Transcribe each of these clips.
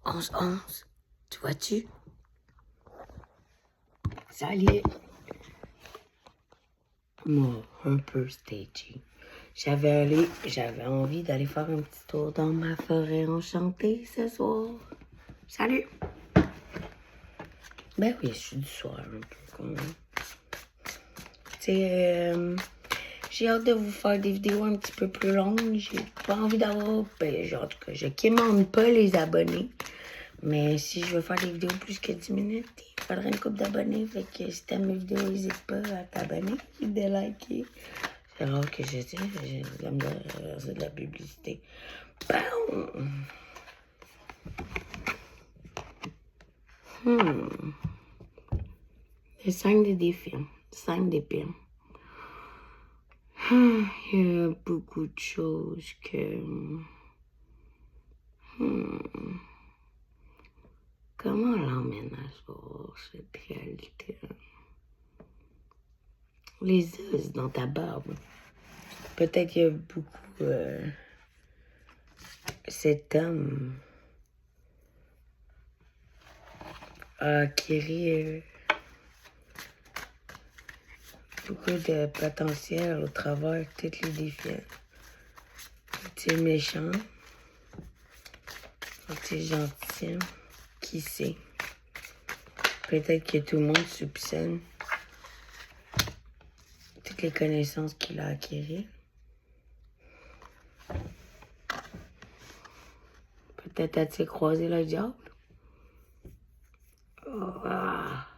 11-11, tu vois-tu? Salut! Moi, un peu stagey. J'avais envie d'aller faire un petit tour dans ma forêt enchantée ce soir. Salut! Ben oui, je suis du soir un peu quand même. Tu sais, j'ai hâte de vous faire des vidéos un petit peu plus longues. J'ai pas envie d'avoir... Ben, en tout cas, je quémande pas les abonnés. Mais si je veux faire des vidéos plus que 10 minutes, il faudrait une couple d'abonnés. Fait que si t'aimes mes vidéos, n'hésite pas à t'abonner et de liker. C'est rare que je sais, c'est de la publicité. Bam! Les 5 des défis. 5 des pires. Il y a beaucoup de choses que... Comment l'emmène à voir cette réalité? Les os dans ta barbe. Peut-être qu'il y a beaucoup... cet homme a acquis beaucoup de potentiel au travers de tous les défis. Tu es méchant, tu es gentil, qui sait? Peut-être que tout le monde soupçonne toutes les connaissances qu'il a acquises. Peut-être as-tu croisé le diable? Oh, ah.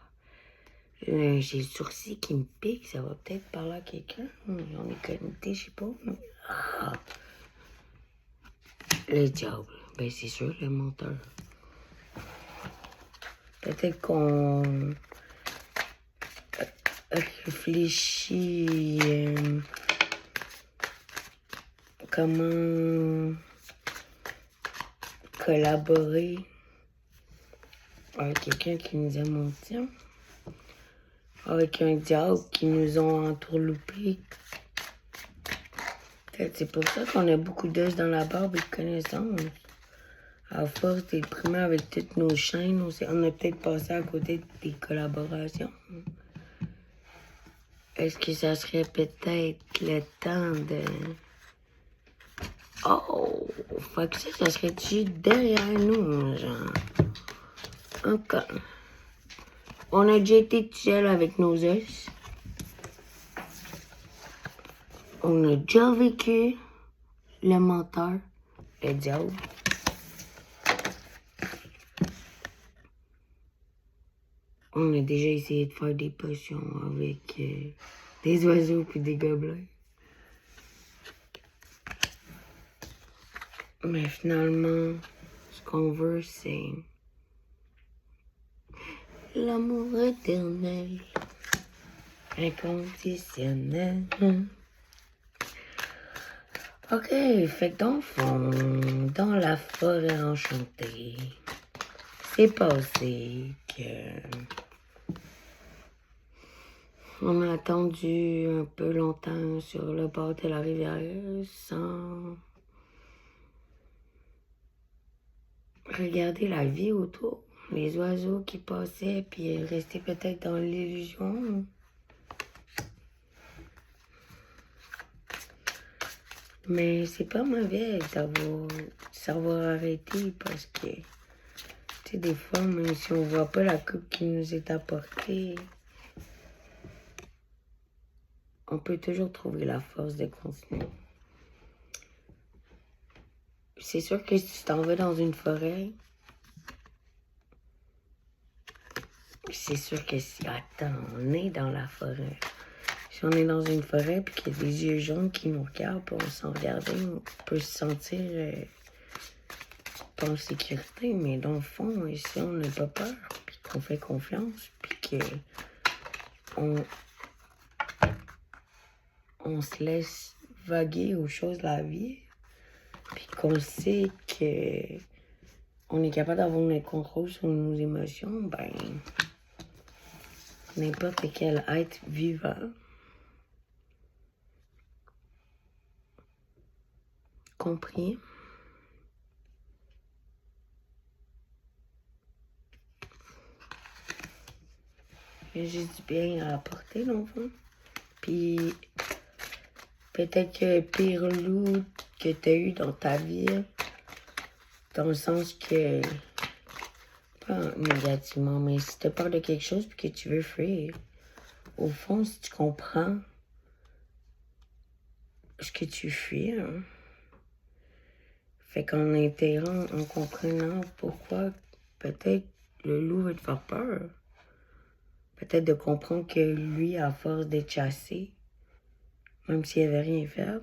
J'ai le sourcil qui me pique, ça va peut-être parler à quelqu'un. J'en ai connecté, je sais pas. Ah. Le diable, ben c'est sûr, le menteur. Peut-être qu'on réfléchit comment collaborer avec quelqu'un qui nous a menti, avec un diable qui nous ont entourloupés. Peut-être c'est pour ça qu'on a beaucoup d'os dans la barbe et de connaissances. À force d'être primé avec toutes nos chaînes, on a peut-être passé à côté des collaborations. Est-ce que ça serait peut-être le temps de... Oh! Fait que ça serait-tu derrière nous, genre? Encore. On a déjà été tout seul avec nos os. On a déjà vécu le menteur, le diable. On a déjà essayé de faire des potions avec des oiseaux puis des gobelins. Mais finalement, ce qu'on veut, c'est l'amour éternel, inconditionnel. Ok, fait que dans le fond, dans la forêt enchantée, c'est passé que... On a attendu un peu longtemps sur le bord de la rivière sans regarder la vie autour. Les oiseaux qui passaient, puis rester peut-être dans l'illusion. Mais c'est pas mauvais savoir arrêter parce que, tu sais, des fois, même si on voit pas la coupe qui nous est apportée, on peut toujours trouver la force de continuer. C'est sûr que si tu t'en vas dans une forêt, c'est sûr que si... Attends, on est dans la forêt. Si on est dans une forêt puis qu'il y a des yeux jaunes qui nous regardent, puis on s'en regarde, on peut se sentir pas en sécurité. Mais dans le fond, si on n'a pas peur, puis qu'on fait confiance, puis on se laisse vaguer aux choses de la vie, puis qu'on sait que on est capable d'avoir le contrôle sur nos émotions, ben n'importe quel être vivant compris Il y a juste du bien à apporter, dans le fond. Puis, peut-être que le pire loup que tu as eu dans ta vie, dans le sens que, pas négativement, mais si tu as peur de quelque chose puis que tu veux fuir, au fond, si tu comprends ce que tu fuis, hein, fait qu'en intégrant, en comprenant pourquoi peut-être le loup veut te faire peur, peut-être de comprendre que lui, à force d'être chassé, même s'il avait rien fait,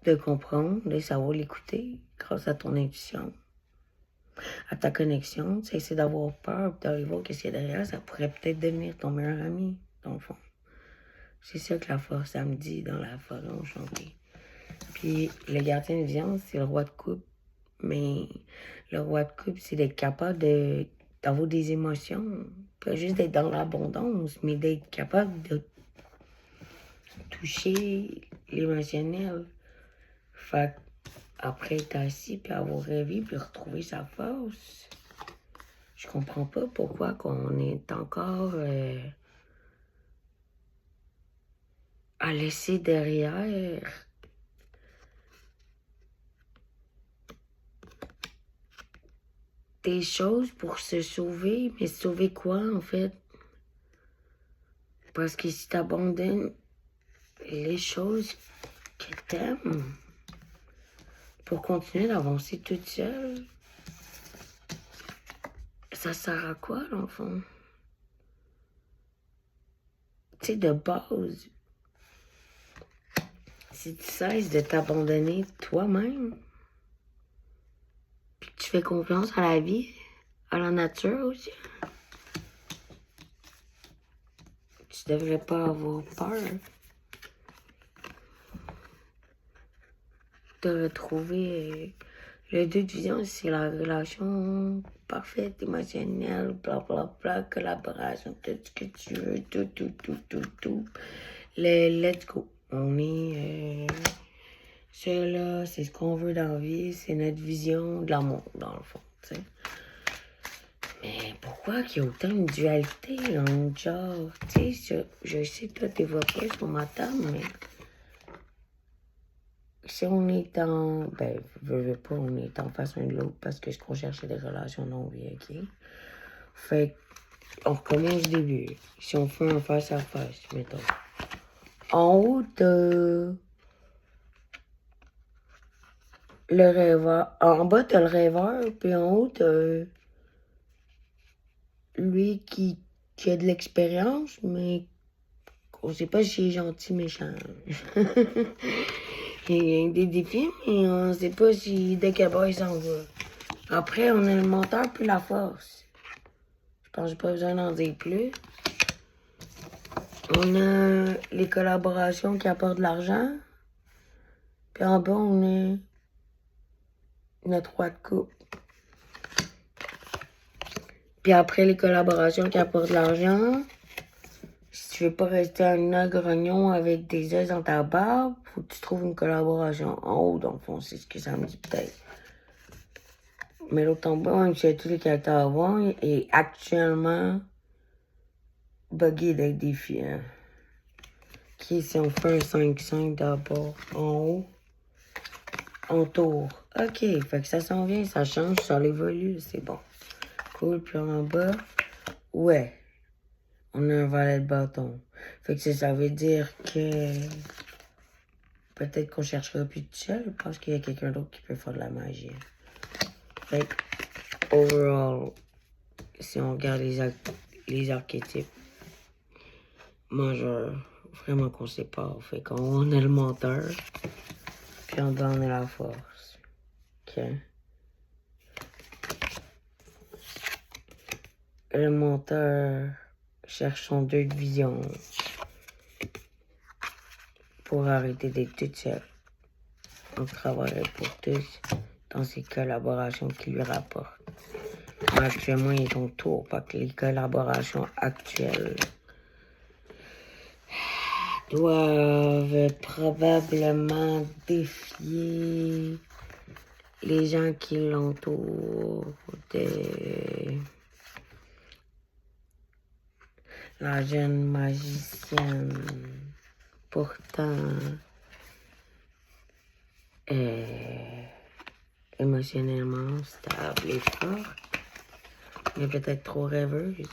de comprendre, de savoir l'écouter grâce à ton intuition, à ta connexion, tu sais, d'avoir peur, d'aller voir qu'est-ce qu'il y a derrière, ça pourrait peut-être devenir ton meilleur ami, dans le fond. C'est ça que la force, ça me dit dans la forêt enchantée. Puis le gardien de viande, c'est le roi de coupe. Mais le roi de coupe, c'est d'être capable d'avoir des émotions. Pas juste d'être dans l'abondance, mais d'être capable de toucher l'émotionnel. Fait après être assis, puis avoir rêvé, puis retrouver sa force. Je comprends pas pourquoi qu'on est encore à laisser derrière des choses pour se sauver. Mais sauver quoi, en fait? Parce que si t'abandonnes les choses que t'aimes pour continuer d'avancer toute seule, ça sert à quoi, l'enfant? Tu sais, de base, si tu cesses de t'abandonner toi-même, puis que tu fais confiance à la vie, à la nature aussi, tu devrais pas avoir peur de retrouver le deux de vision, c'est la relation parfaite, émotionnelle, blablabla, collaboration, tout ce que tu veux, tout. Le let's go. On est ça là, c'est ce qu'on veut dans la vie, c'est notre vision de l'amour, dans le fond, tu sais. Mais pourquoi qu'il y a autant de dualité entre genre, tu sais, je sais que toi t'es pas sur ma table, mais si on est en, ben, veux pas, on est en face l'un de l'autre parce que ce qu'on cherche, c'est des relations longues, ok? Fait on recommence du début. Si on fait un face à face, mettons. En haut, t'as le rêveur. En bas, t'as le rêveur, puis en haut, t'as lui qui a de l'expérience, mais on sait pas s'il est gentil, méchant. Il y a des défis, mais on sait pas si de quel bord il s'en va. Après, on a le menteur puis la force. Je pense que j'ai pas besoin d'en dire plus. On a les collaborations qui apportent de l'argent. Puis en bas, on a notre roi de coupe. Puis après les collaborations qui apportent de l'argent, si tu veux pas rester un grognon avec des œufs dans ta barbe, faut que tu trouves une collaboration en haut, dans le fond, c'est ce que ça me dit peut-être. Mais l'autre en bas, même si il y a tous les caractères à voir, est actuellement buggé d'être défiant. Ok, si on fait un 5-5 d'abord en haut, en tour. Ok, fait que ça s'en vient, ça change, ça évolue, c'est bon. Cool, puis en bas, ouais, on a un valet de bâton. Fait que ça veut dire que peut-être qu'on cherchera plus tout seul parce qu'il y a quelqu'un d'autre qui peut faire de la magie. Fait que, overall, si on regarde les archétypes, majeurs, vraiment qu'on sépare. Fait qu'on a le menteur, puis en bas on a la force. Ok. Le menteur cherche son deux de vision pour arrêter d'être toute seule. On travaillerait pour tous dans ces collaborations qui lui rapportent. Mais actuellement, il est ton tour, parce que les collaborations actuelles doivent probablement défier les gens qui l'entourent La jeune magicienne, pourtant, émotionnellement stable et forte, mais peut-être trop rêveuse,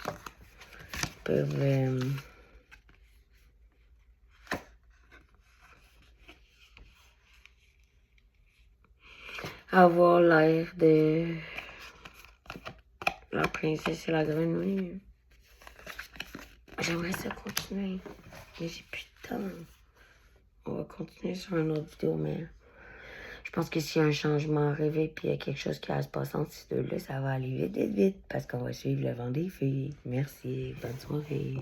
peuvent avoir l'air de la princesse et la grenouille. J'aimerais ça continuer, mais j'ai plus de temps. On va continuer sur une autre vidéo, mais je pense que s'il y a un changement rêvé puis il y a quelque chose qui va se passer entre ces deux-là, ça va aller vite, vite, vite, parce qu'on va suivre le vent des filles. Merci, bonne soirée.